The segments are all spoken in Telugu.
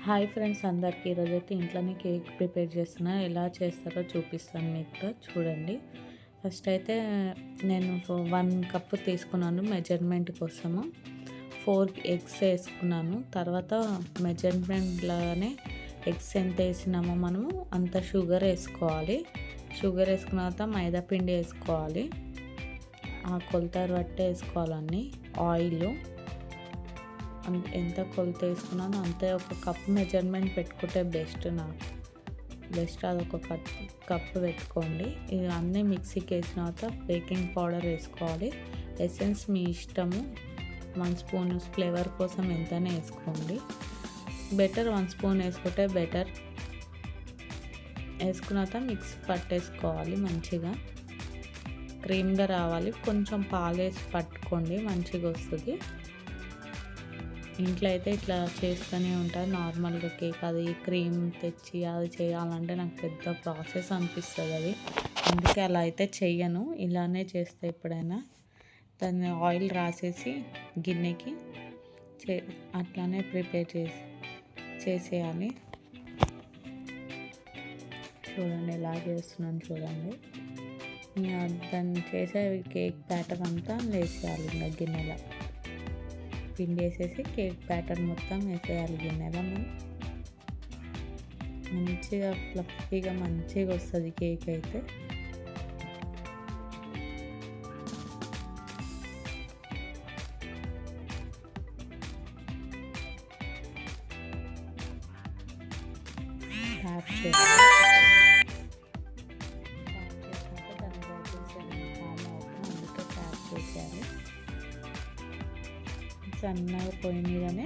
హాయ్ ఫ్రెండ్స్, అందరికీ ఈరోజైతే ఇంట్లోనే కేక్ ప్రిపేర్ చేస్తున్నా. ఎలా చేస్తారో చూపిస్తాను మీకు. చూడండి. ఫస్ట్ అయితే నేను 1 కప్పు తీసుకున్నాను మెజర్మెంట్ కోసము. 4 ఎగ్స్ వేసుకున్నాను. తర్వాత మెజర్మెంట్లాగానే ఎగ్స్ ఎంత వేసినామో మనము అంత షుగర్ వేసుకోవాలి. షుగర్ వేసుకున్న తర్వాత మైదా పిండి వేసుకోవాలి. ఆ కొలత బట్టే వేసుకోవాలన్నీ. ఆయిల్ ఎంత కొలత వేసుకున్నానో అంతే. ఒక కప్ మెజర్మెంట్ పెట్టుకుంటే బెస్ట్ అదొక కప్పు పెట్టుకోండి. ఇది అన్నీ మిక్సీకి వేసిన తర్వాత బేకింగ్ పౌడర్ వేసుకోవాలి. ఎసెన్స్ మీ ఇష్టము. 1 స్పూన్ ఫ్లేవర్ కోసం ఎంతనే వేసుకోండి. 1 స్పూన్ వేసుకుంటే బెటర్. వేసుకున్న తర్వాత మిక్సీ పట్టేసుకోవాలి. మంచిగా క్రీమ్గా రావాలి. కొంచెం పాలు వేసి పట్టుకోండి, మంచిగా వస్తుంది. ఇంట్లో అయితే ఇట్లా చేస్తూనే ఉంటారు నార్మల్గా కేక్. అది క్రీమ్ తెచ్చి అది చేయాలంటే నాకు పెద్ద ప్రాసెస్ అనిపిస్తుంది అది. అందుకే అలా అయితే చెయ్యను, ఇలానే చేస్తే ఎప్పుడైనా. దాన్ని ఆయిల్ రాసేసి గిన్నెకి అట్లానే ప్రిపేర్ చేసేయాలి. చూడండి ఎలా చేస్తున్నాను చూడండి. దాన్ని చేసే కేక్ బ్యాటర్ అంతా వేసేయాలి. ఇంకా గిన్నెలో పిండి వేసేసి కేక్ బ్యాటర్ మొత్తం వేసేయాలి గిన్నెలో. మంచిగా ఫ్లఫీగా మంచిగా వస్తుంది కేక్ అయితే. ట్యాప్ చేసి అందుకే ట్యాప్ చేసేయాలి. సన్నగా పొయ్యి మీదనే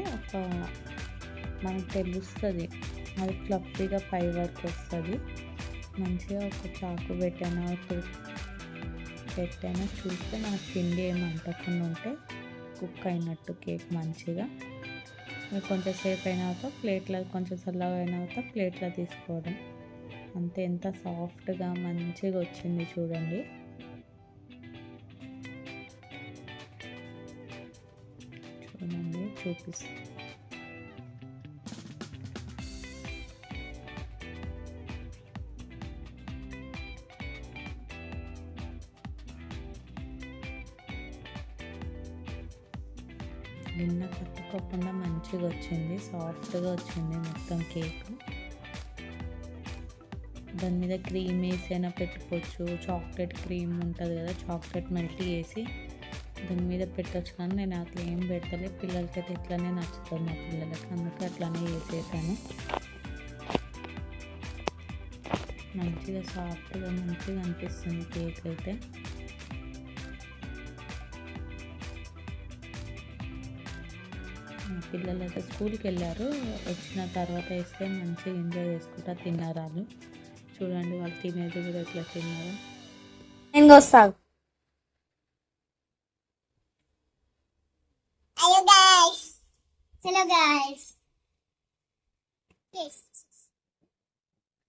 మనకు తెలుస్తుంది, అది ఫ్లఫీగా పై వరకు వస్తుంది. మంచిగా ఒక చాకు పెట్టైనా చూస్తే మనకు పిండి ఏమి అంటకుండా ఉంటే కుక్ అయినట్టు కేక్ మంచిగా. కొంచెంసేపు అయిన తర్వాత ప్లేట్లో, కొంచెం చల్లగా అయిన తర్వాత ప్లేట్లో తీసుకోవడం అంతే. ఎంత సాఫ్ట్గా మంచిగా వచ్చింది చూడండి. చూపిస్తాను. నిన్న కట్టుకోకుండా మంచిగా వచ్చింది, సాఫ్ట్గా వచ్చింది మొత్తం కేక్. దాని మీద క్రీమ్ వేసైనా పెట్టుకోవచ్చు. చాక్లెట్ క్రీమ్ ఉంటుంది కదా, చాక్లెట్ మెల్ట్ చేసి దాని మీద పెట్టచ్చు. కానీ నేను అట్లా ఏం పెడతలే, పిల్లలకి అయితే ఇట్లానే నచ్చుతుంది మా పిల్లలకి, అందుకే అట్లానే చేసేసాను. మంచిగా సాఫ్ట్గా మంచిగా అనిపిస్తుంది కేక్ అయితే. పిల్లలు అయితే స్కూల్కి వెళ్ళారు, వచ్చిన తర్వాత వేస్తే మంచిగా ఎంజాయ్ చేసుకుంటా తిన్నారు వాళ్ళు. చూడండి వాళ్ళు తినేది కూడా ఎట్లా తిన్నారు. నేను వస్తాను. Hello guys. Yes.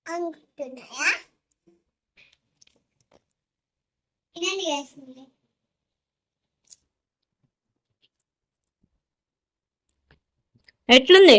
అనుకుంటున్నాయా? ఇదండి guys. ఎట్లుంది?